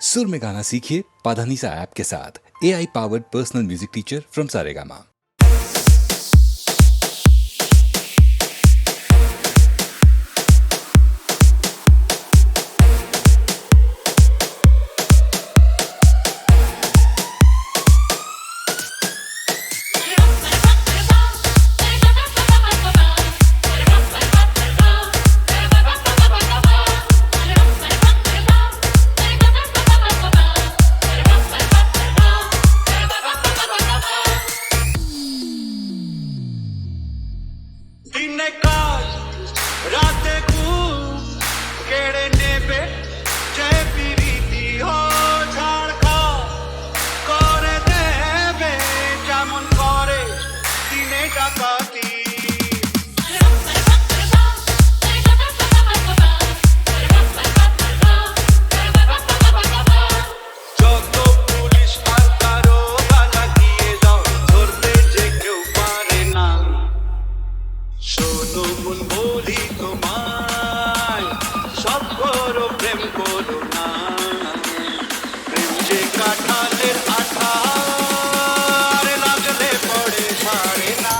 सुर में गाना सीखिए पाधानीसा ऐप के साथ। AI powered personal music teacher from Saregama. দিনে কাজ রাতে ঘুম কেড়ে নেবে যে প্রীতি হো ঝাড়খা করে দেবে যেমন করে দিনে ডাকাতি যত পুলিশ আর দারোগা লাগিয়ে দাও ধরতে যে কেউ পারে না শোনো মন বলি তোমায় সব করো প্রেম করো না প্রেম যে কাঁঠালের আঠা আর লাগলে পড়ে ছাড়ে না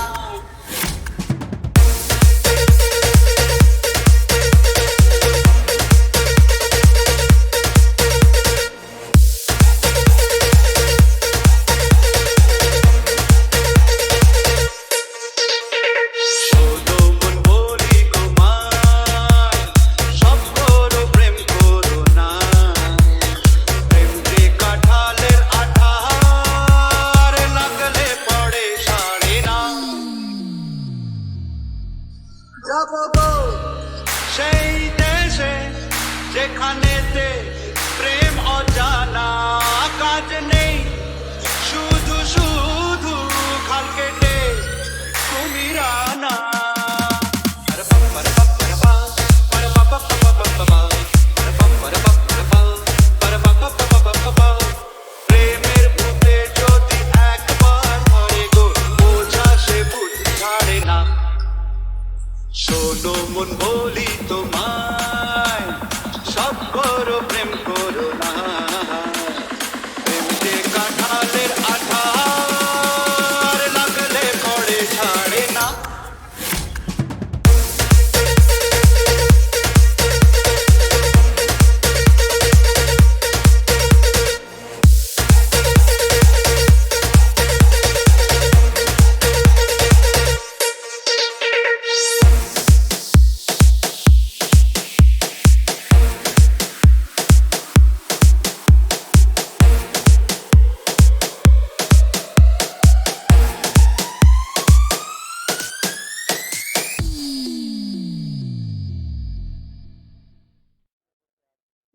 শোনো মন বলি তোমায় সব করো প্রেম করো না প্রেম যে কাঁঠালের আঠা আর লাগলে পড়ে ছাড়ে না যাব গো সেই দেশে যেখানেতে প্রেম অজানা কাজ নেই শুধু শুধু খাল কেটে কুমিরানা প্রেমের ভূতে যদি একবার ধরে গো বোঝা সে ভূত ছাড়ে না শোনো মন বলি তোমায় সব করো প্রেম করো না প্রেম যে কাঁঠালের আঠা আর লাগলে পড়ে ছাড়ে না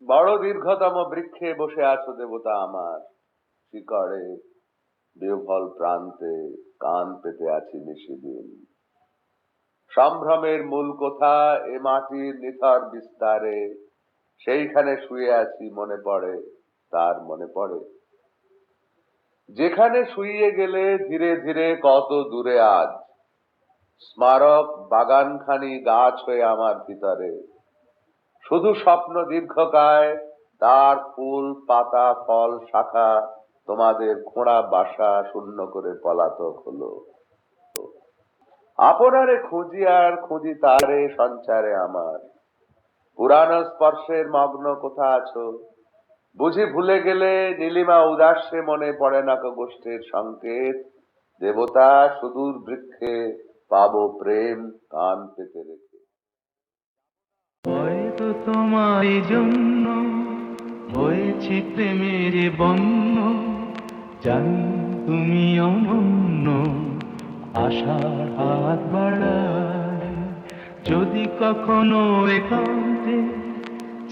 বড় দীর্ঘতম বৃক্ষে বসে আছো দেবতা আমার, শিকড়ে বিহ্বল প্রান্তে কান পেতে আছি নিশিদিন। সম্ভ্রমের মূল কোথা এ মাটির নিথর বিস্তারে, সেইখানে শুয়ে আছি মনে পড়ে, তার মনে পড়ে যেখানে শুইয়ে গেলে ধীরে ধীরে কত দূরে আজ স্মারক বাগানখানি গাছ হয়ে আমার ভিতরে। শুধু স্বপ্ন দীর্ঘকায়, তার ফুল পাতা ফল শাখা তোমাদের খোঁড়া বাসা শূন্য করে পলাতক হলো। আপনারে খুঁজি আর খুঁজি তারে সঞ্চারে আমার, পুরানো স্পর্শের মগ্ন কোথা আছো? বুঝি ভুলে গেলে নীলিমা উদাসে মনে পড়ে না কো গোষ্ঠীর সংকেত। দেবতা সুদূর বৃক্ষে পাবো প্রেম কান পেতে রেখে। হয়তো তোমার জন্য হয়েছি প্রেমের বন্য, জানি তুমি অনন্য, আশার হাত বাড়ায়। যদি কখনো একান্তে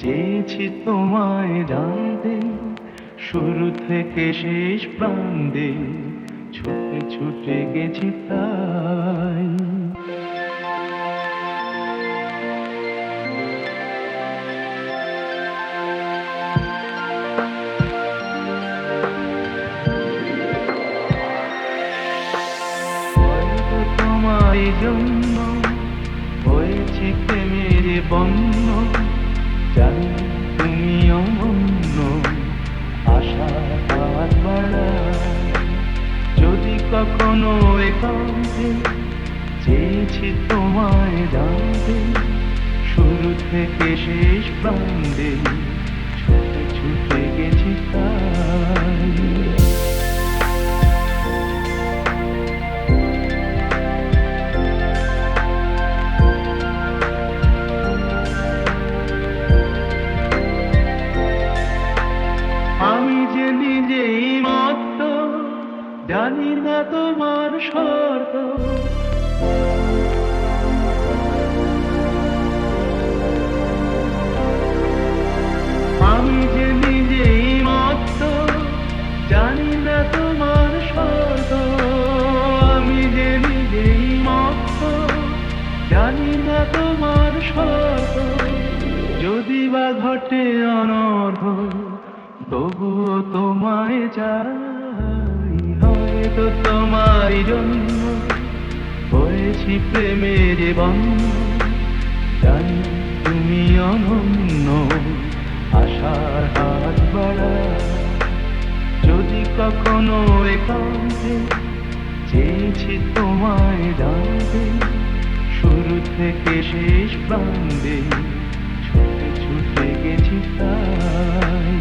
চেয়েছি তোমায় জানতে, শুরু থেকে শেষ প্রান্তে ছুটে ছুটে গেছি তাই। তোমার জন্য হয়েছি প্রেমের বন্য, জানি তুমি অনন্য, একান্তে চেয়েছি তোমায় জানতে, শুরু থেকে শেষ প্রান্তে ছুটে ছুটে গেছি তাই। আমি যে নিজেই মত্ত, জানি না তোমার শর্ত। আমি যে নিজেই মত্ত, জানি না তোমার শর্ত। আমি যে নিজেই মত্ত, জানি না তোমার শর্ত। যদি বা ঘটে অনর্থ, তবুও তোমায় চাই। হয়তো তোমারই জন্য হয়েছি প্রেমের বন্ধ, জানি তুমি অনন্য, আশার হাত বাড়ায়। যদি কখনো একান্তে চেয়েছি তোমায় জানতে, শুরু থেকে শেষ প্রান্তে ছুটে ছুটে গেছি তাই।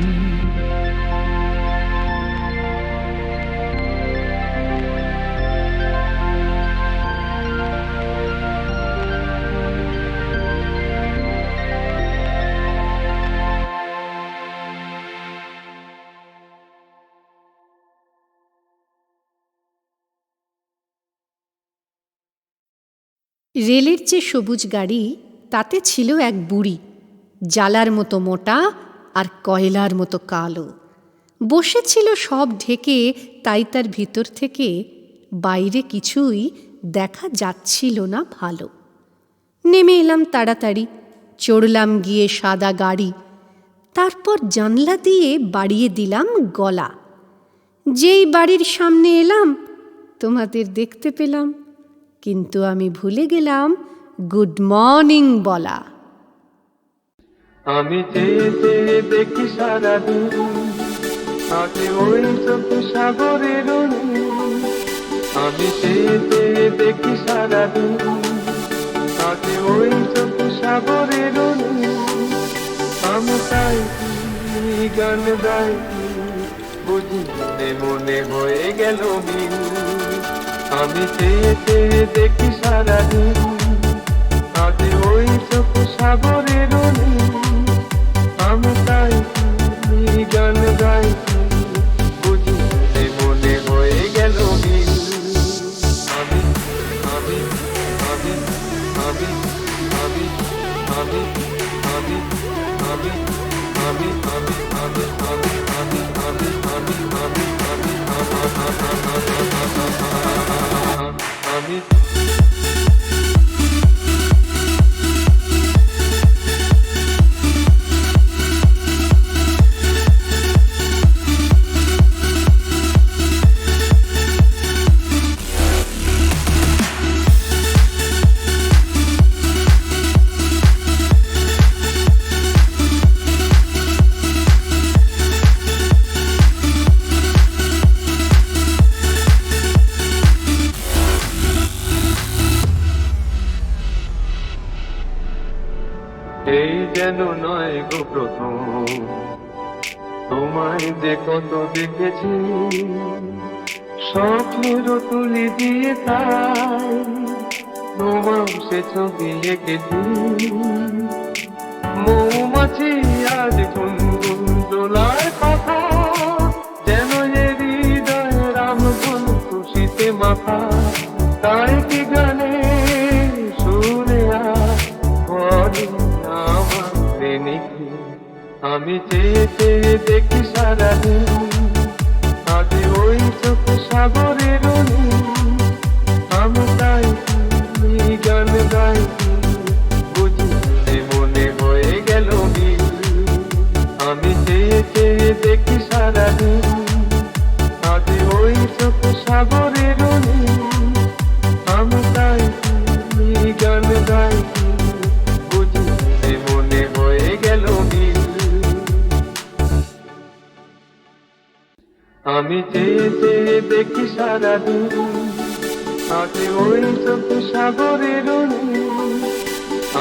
রেলের যে সবুজ গাড়ি, তাতে ছিল এক বুড়ি, জ্বালার মতো মোটা আর কয়লার মতো কালো। বসেছিল সব ঢেকে, তাই তার ভিতর থেকে বাইরে কিছুই দেখা যাচ্ছিল না ভালো। নেমে এলাম তাড়াতাড়ি, চড়লাম গিয়ে সাদা গাড়ি, তারপর জানলা দিয়ে বাড়িয়ে দিলাম গলা। যেই বাড়ির সামনে এলাম, তোমাদের দেখতে পেলাম, কিন্তু আমি ভুলে গেলাম গুড মর্নিং বলা। আমি চেয়ে চেয়ে দেখি সারাদিন, আগে ওই চোখ সাগরের নীল। আমি চেয়ে চেয়ে দেখি সারাদিন, আগে ওই চোখ সাগরের নীল। আমি চাই গান গাই, বুঝি মনে হয়ে গেল মিল। আমি চেয়ে চেয়ে দেখি সারাদিন, আগে ওই চোখ সাগরের নীল। আমি তাই গান গাই, বুঝি মনে হয়ে গেল মিল। আমি আমি আমি আমি আমি আমি আমি আমি আমি আমি আমি আমি আমি আমি আমি আমি এই যেন নয় গো প্রথম, তোমায় যে কত দেখেছি, স্বপ্নেরও তুলি দিয়ে তাই তোমার সে ছবি এঁকেছি। মৌমাছি আজ গুনগুন দোলার কথা, যেন এ হৃদয়ের আমগুন খুশিতে মাথা। তাই কি গানে শুনে আমি চেয়ে চেয়ে দেখি সারাদিন, আগে ওই চোখ সাগরের নীল। আমি তাই গান গাই, বুঝি মনে হয়ে গেল মিল। আমি চেয়ে চেয়ে দেখি সারাদিন, আগে ওই চোখ সাগরের নীল। আমি তাই গান গাই, বুঝি মনে হয়ে গেল মিল। আমি চেয়ে চেয়ে দেখি সারাদিন, হাতে ওই চোখ সাগরের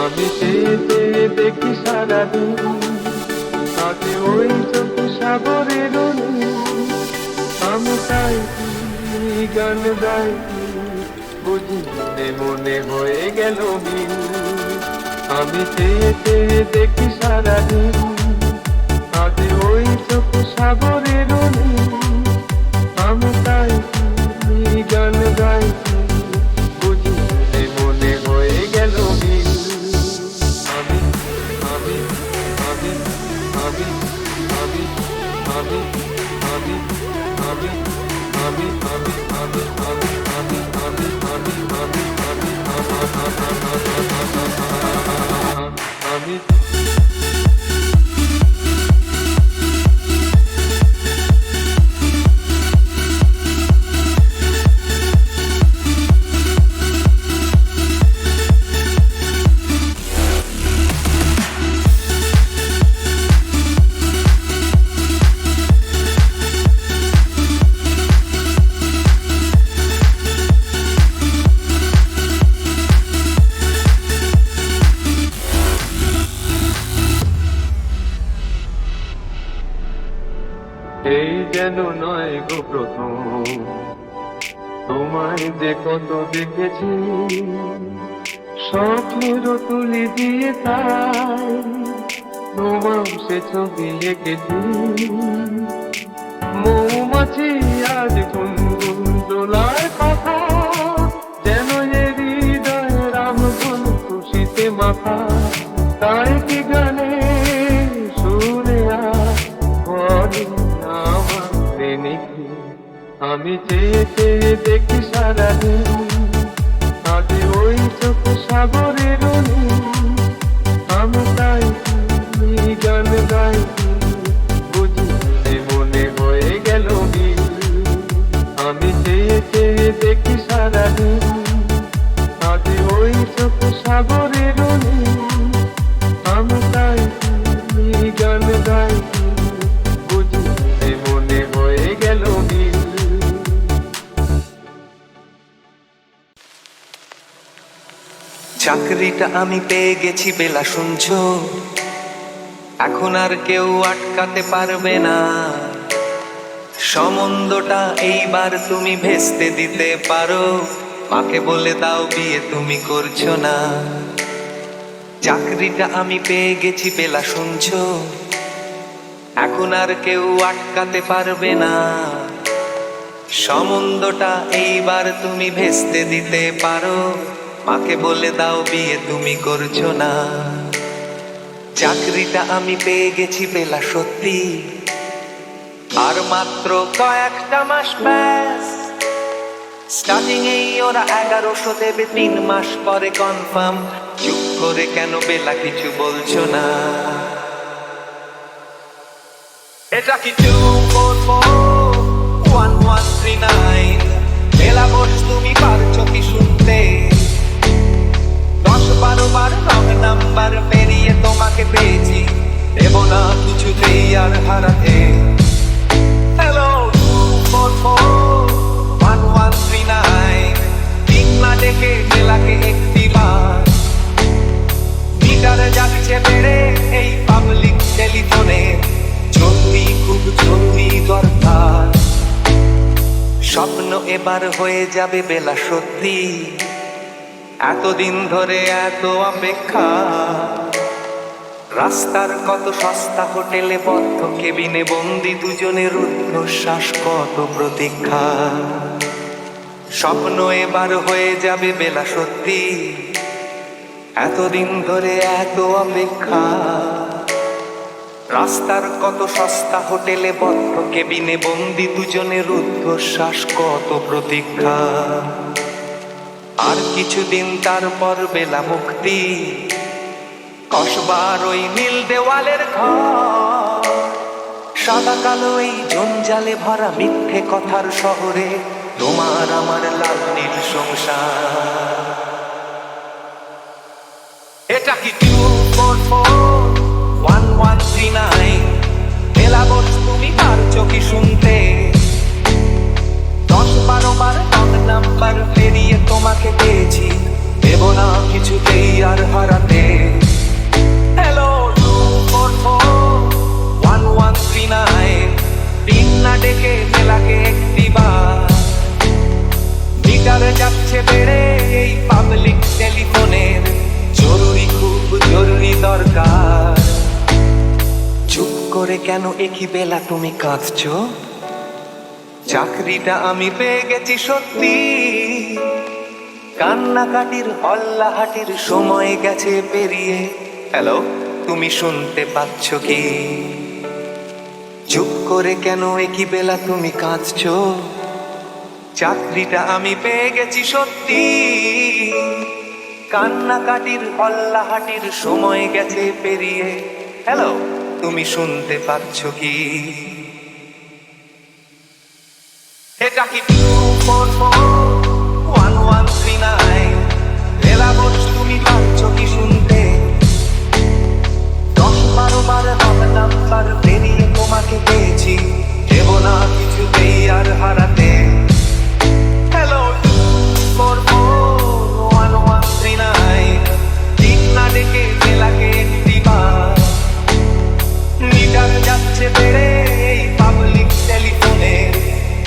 আমি চেয়ে চেয়ে দেখি সারাদিন। হাতে ওই চোখ সাগরের আমি তাই গান গাই, বুঝি মনে হয়ে গেল মিল। আমি চেয়ে চেয়ে দেখি সারাদিন, হাতে ওই চোখ সাগরের আমি তাই গান গাই, বুঝি মনে হয়ে গেল মিল। আমি আমি আমি আমি আমি আমি আমি আমি আমি আমি আমি আমি আমি আমি এই যেন নয় গো প্রথম, তোমায় যে কত দেখেছি, স্বপ্নের তুলি দিয়ে তাই তোমার সে ছবি এঁকেছি। মৌমাছি আজ গুনগুন দোলার কথা, যেন এ হৃদয়ের আমগুন খুশিতে মাথা। তাই কি গানে শুনে বলে আমার প্রেমিকি, আমি চেয়ে চেয়ে দেখি সারাদিন, আগে ওই চোখ সাগরের আমি তাই গান গাই, বুঝি মনে হয়ে গেল মিল। আমি চেয়ে চেয়ে দেখি সারাদিন, আগে ওই চোখ সাগরের আমি তাই গান গাই, বুঝি মনে হয়ে গেল মিল। চাকরিটা আমি পেয়ে গেছি বেলা শুনছো, এখন আর কেউ আটকাতে পারবে না। সম্বন্ধটা এইবার তুমি ভেস্তে দিতে পারো, মাকে বলে দাও বিয়ে তুমি করছো না। চাকরিটা আমি পেয়ে গেছি বেলা শুনছো, এখন আর কেউ আটকাতে পারবে না। সম্বন্ধটা এইবার তুমি ভেস্তে দিতে পারো, মাকে বলে দাও বিয়ে তুমি করছো না। চাকরিটা আমি পেয়ে গেছি বেলা সত্যি, আর মাত্র কয়েকটা মাস ব্যাস। স্টার্টিং এই ওরা 1100 দেবে, 3 মাস পরে কনফার্ম। চুপ করে কেন বেলা কিছু বলছো না? এটা কি 2441139? বেলা বস তুমি পারছো কি শুনতে? 10-12 বার রং নাম্বার পেরিয়ে তোমাকে পেয়েছি, দেব না কিছুতেই আর হারাতে। হ্যালো 2441139, ঠিক না ডেকে বেলাকে একটিবার। মিটারে যাচ্ছে বেড়ে এই পাবলিক টেলিফোনে, জলদি খুব জলদি দরকার। স্বপ্ন এবার হয়ে যাবে বেলা সত্যি, এতদিন ধরে এত অপেক্ষা। রাস্তার কত সস্তা হোটেলে বদ্ধ কেবিনে বন্দি দুজনের রুদ্ধশ্বাস, কত প্রতীক্ষা। স্বপ্ন এবার হয়ে যাবে বেলা সত্যি, এতদিন ধরে এত অপেক্ষা। রাস্তার কত সস্তা হোটেলে বদ্ধ কেবিনে বন্দি দুজনের রুদ্ধশ্বাস, কত প্রতীক্ষা। আর কিছুদিন তারপর বেলা মুক্তি, কসবার ওই নীল দেওয়ালের ঘর। সাদা কালো এই জঞ্জালে ভরা মিথ্যে কথার শহরে, তোমার আমার লাল নীল সংসার। এটা কি 2441139? বেলা বস তুমি পারছো কি শুনতে? 10-12 বার রং নাম্বার পেরিয়ে কেন একই বেলা তুমি কাঁদছো? চাকরিটা আমি পেয়ে গেছি সত্যি, কান্নাকাটির হল্লাহাটির সময় গেছে পেরিয়ে। হ্যালো, তুমি শুনতে পাচ্ছ কি? চুপ করে কেন একই বেলা তুমি কাঁদছো? চাকরিটা আমি পেয়ে গেছি সত্যি, কান্নাকাটির হল্লাহাটির সময় গেছে পেরিয়ে। হ্যালো, তুমি শুনতে পাচ্ছ কি? এটা কি 244-1139? লেলা বোস, তুমি পাচ্ছ কি শুনতে? 10-12 বার নাম্বার পেরিয়ে তোমাকে পেয়েছি, দেব না কিছুতেই আর হারাতে। হ্যালো, 244-1139, ঠিক না ডেকে জেলাকে দিবার মিটার যাচ্ছে বেড়ে এই পাবলিক টেলিফোনে,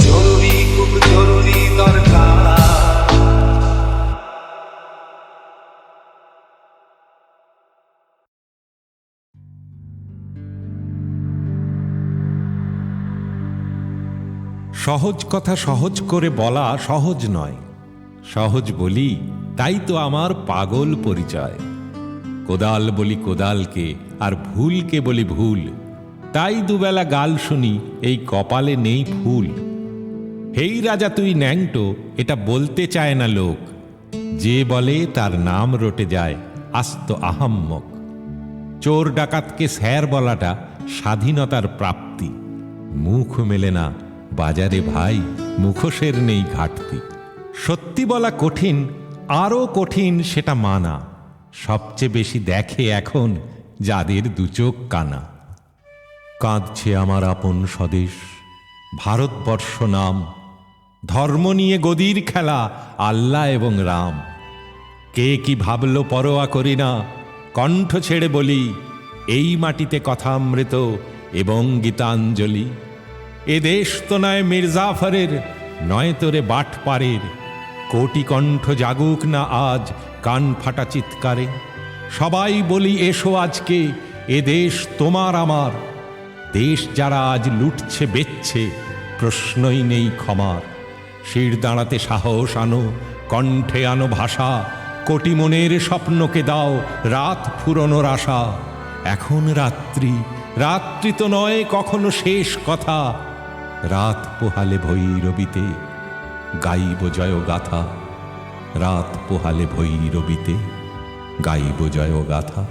জরুরি খুব জরুরি দরকার। সহজ কথা সহজ করে বলা সহজ নয়, সহজ বলি তাই তো আমার পাগল পরিচয়। কোদাল বলি কোদালকে, আর ভুলকে বলি ভুল, তাই দুবেলা গাল শুনি এই কপালে নেই ফুল। হেই রাজা তুই ন্যাংটো, এটা বলতে চায় না লোক, যে বলে তার নাম রটে যায় আস্ত আহাম্মক। চোর ডাকাতকে স্যার বলাটা স্বাধীনতার প্রাপ্তি, মুখ মেলে না বাজারে ভাই, মুখোশের নেই ঘাটতি। সত্যি বলা কঠিন, আরও কঠিন সেটা মানা, সবচেয়ে বেশি দেখে এখন যাদের দুচোখ কানা। কাঁদছে আমার আপন স্বদেশ ভারতবর্ষ নাম, ধর্ম নিয়ে গদির খেলা আল্লাহ এবং রাম। কে কি ভাবলো পরোয়া করি না, কণ্ঠ ছেড়ে বলি এই মাটিতে কথামৃত এবং গীতাঞ্জলি। এ দেশ তো নয় মির্জাফরের, নয় তোরে বাটপারের, কোটি কণ্ঠ জাগুক না আজ কান ফাটা চিৎকারে। সবাই বলি এসো আজকে, এ দেশ তোমার আমার। দেশ যারা আজ লুটছে বেচছে, প্রশ্নই নেই ক্ষমার। শির দাঁড়াতে সাহস আনো, কণ্ঠে আনো ভাষা, কোটি মনের স্বপ্নকে দাও রাত ফুরনোর আশা। এখন রাত্রি, রাত্রি তো নয় কখনো শেষ কথা, রাত পোহালে ভৈরবীতে গাইব জয় গাথা। রাত পোহালে ভৈরবীতে গাইব জয় গাথা।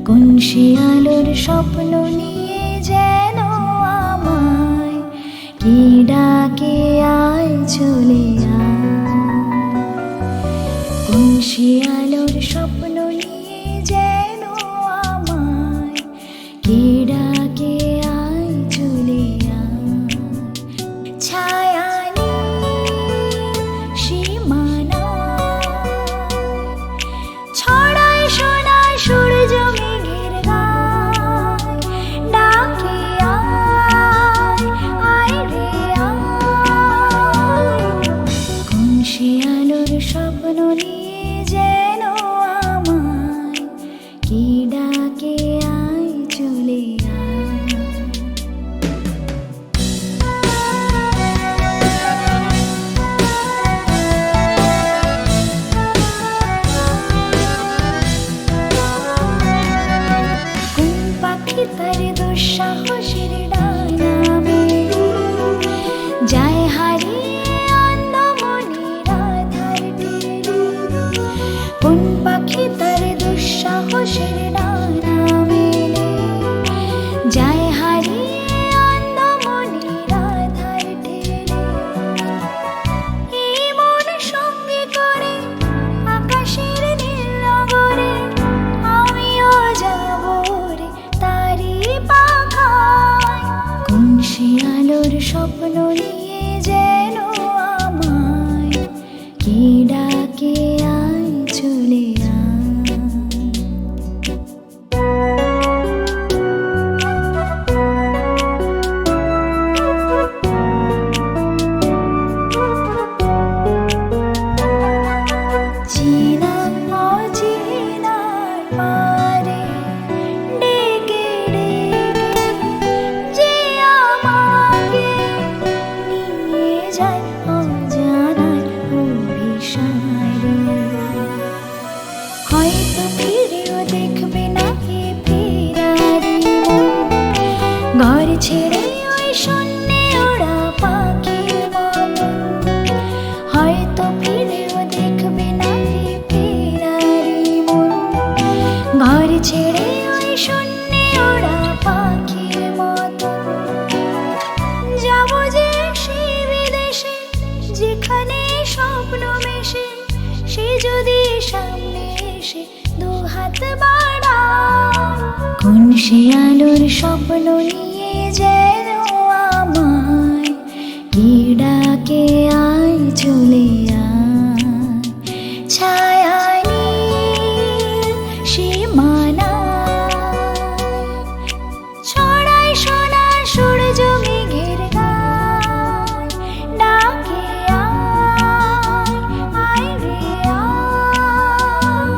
কোন শিয়ালোর স্বপ্ন নিয়ে যেন আমায় কি ডাকে আয় চলে আয়। কোন শিয়ালোর স্বপ্ন নিয়ে যেন আমায় কি ডাকে আয় চলে আয়। ছায়া সীমানা ছড়ায় সোনায় সূর্য মেঘের গায়, ডাকে আয় আয় রে আয়। কোন শিয়ালোর স্বপ্ন নিয়ে যেন স্বপ্ন নিয়ে যেন আমায় কি ডাকে আয় চলে আয়। চেনা অচেনার পারে ডেকে ডেকে যে আমাকে নিয়ে যায় অজানার অভিসারে। হয়তো ফিরেও দেখবে না এ ফেরারি মন, ঘর ছেড়ে ওই শূন্যে ওরা পাখির মতন। হয়তো ফিরেও দেখবে না এ ফেরারি মন, ঘর ছেড়ে ওই শূন্যে ওরা পাখির মতন। যাব যে সে বিদেশে যেখানে স্বপ্ন মেশে, সে যদি সামনে এসে দু হাত বাড়ায়, কোন সে আলোর স্বপ্ন নিয়ে যেন আমায় কি ডাকে আয় চলে আয়। ছায়ায় নীল সীমানায় ছড়ায় সোনার সূর্য মেঘের গায়, ডাকে আয় আয় রে আয়।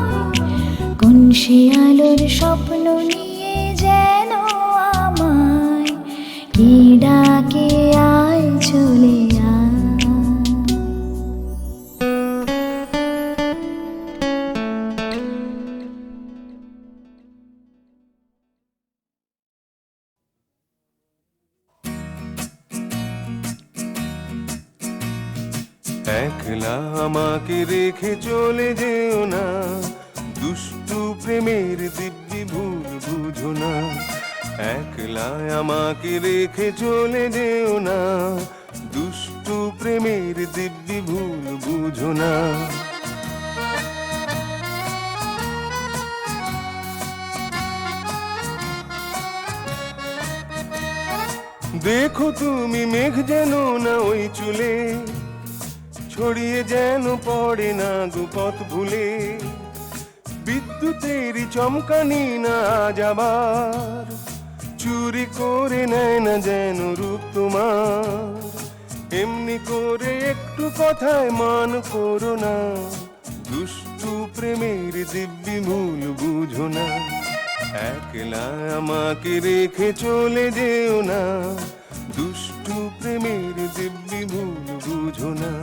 কোন সে আলোর স্বপ্ন নিয়ে যেন আমায় কি ডাকে আয় চলে আয়। একলা আমাকে রেখে চলে যেও না, দুষ্টু প্রেমের দিব্যি ভুল বুঝো না। একলা আমাকে রেখে চলে যেও না, দুষ্টু প্রেমের দিব্যি ভুল বুঝো না। দেখো তুমি মেঘ যেন না ওই চুলে, ছড়িয়ে যেন পড়ে না গুপথ ভুলে। বিদ্যুতেরই চমকানি না আজ আবার, চুরি করে নেয় না যেন রূপ তোমার। এমনি করে একটু কথায় মান করো না, দুষ্টু প্রেমের দিব্যি ভুল বুঝো না। একলা আমাকে রেখে চলে যেও না, দুষ্টু প্রেমের দিব্যি ভুল বুঝো না।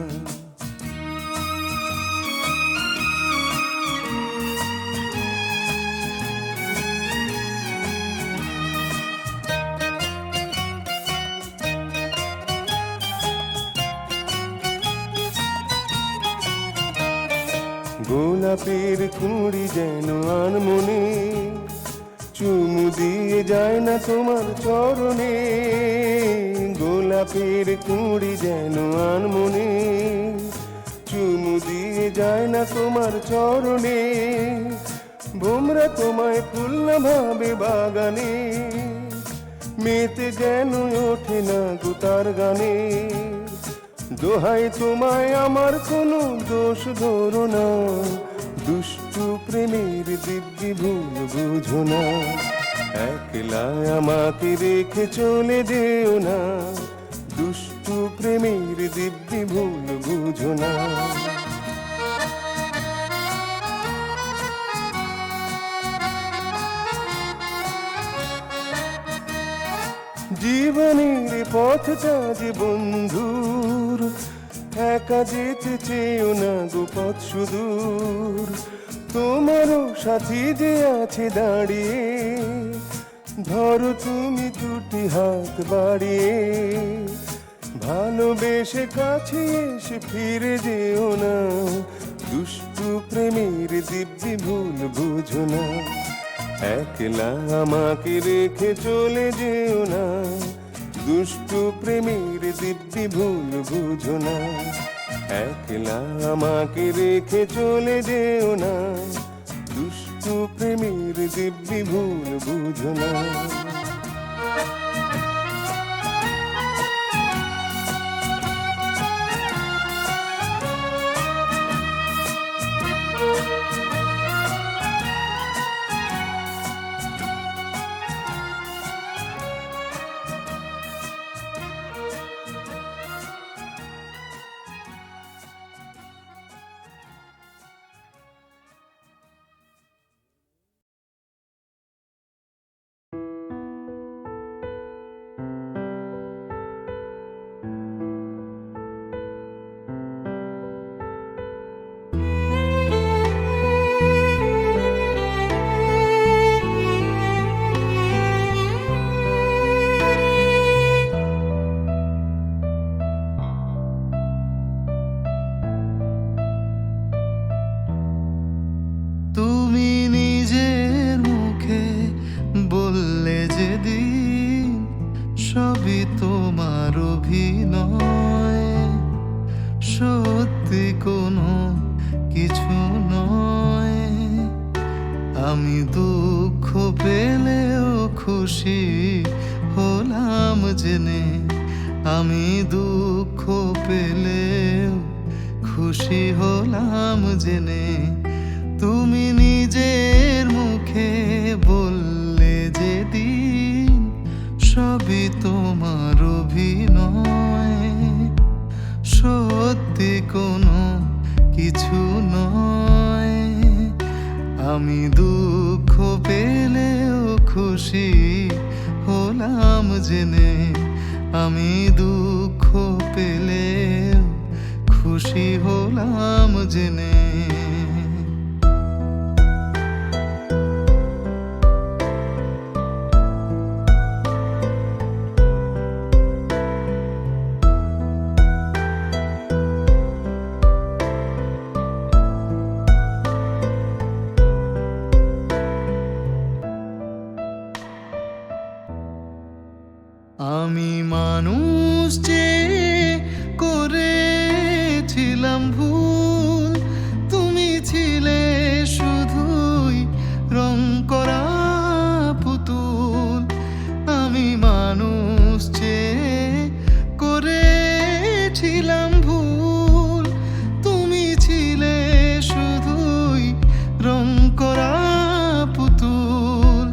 গোলাপের কুঁড়ি যেন আনমনে, চুমু দিয়ে যায় না তোমার চরণে। গোলাপের কুঁড়ি যেন আনমনে, চুমু দিয়ে যায় না তোমার চরণে। ভোমরা তোমায় ফুল না ভাবে বাগানে, মেতে যেন ওঠে না গুতার গানে। দোহাই তোমায় আমার কোনো দোষ ধরো না, দুষ্টু প্রেমের দিব্যি ভুল বুঝো না। একলা আমাকে রেখে চলে যেও না, দুষ্টু প্রেমের দিব্যি ভুল বুঝো না। জীবনের পথটা যে বন্ধুর, একা যেতে চেয়েও না গোপথ সুদূর। তোমারও সাথী যে আছে দাঁড়িয়ে, ধরো তুমি দুটি হাত বাড়িয়ে। ভালোবেসে কাছে এসে ফিরে যেও না, দুষ্টু প্রেমের দিব্যি ভুল বুঝো না। একলা আমাকে রেখে চলে যেও না, দুষ্টু প্রেমের দিব্যি ভুল বুঝো না। একলা আমাকে রেখে চলে যেও না, দুষ্টু প্রেমের দিব্যি ভুল বুঝো না। অভিনয়, সত্যি কোনো কিছু নয়। আমি দুঃখ পেলেও খুশি হলাম জেনে, আমি দুঃখ পেলেও খুশি হলাম জেনে। তুমি নিজের মুখে বললে যেদিন সবই তোমার অভিনয়, সত্যি কোনো কিছু নয়। আমি দুঃখ পেলেও খুশি হলাম জেনে, আমি দুঃখ পেলেও খুশি হলাম জেনে। আমি মানুষ যে করেছিলাম ভুল, তুমি ছিলে শুধুই রং করা পুতুল। আমি মানুষ যে করেছিলাম ভুল, তুমি ছিলে শুধুই রং করা পুতুল।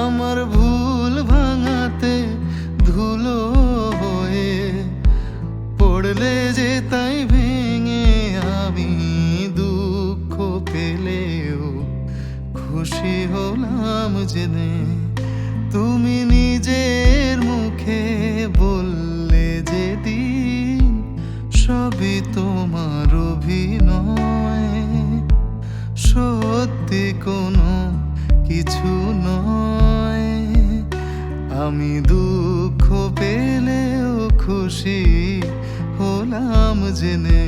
আমার ভুল ভাঙাতে ধুলো হয়ে পড়লে যে তাই ভেঙে, আমি দুঃখ পেলেও খুশি হলাম জেনে। তুমি নিজের মুখে বললে যেদিন সবই তোমার অভিনয়, সত্যি কোনো কিছু নয়। আমি দুঃখ পেলেও খুশি হলাম জেনে,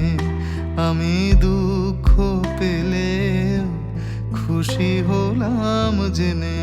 আমি দুঃখ পেলেও খুশি হলাম জেনে।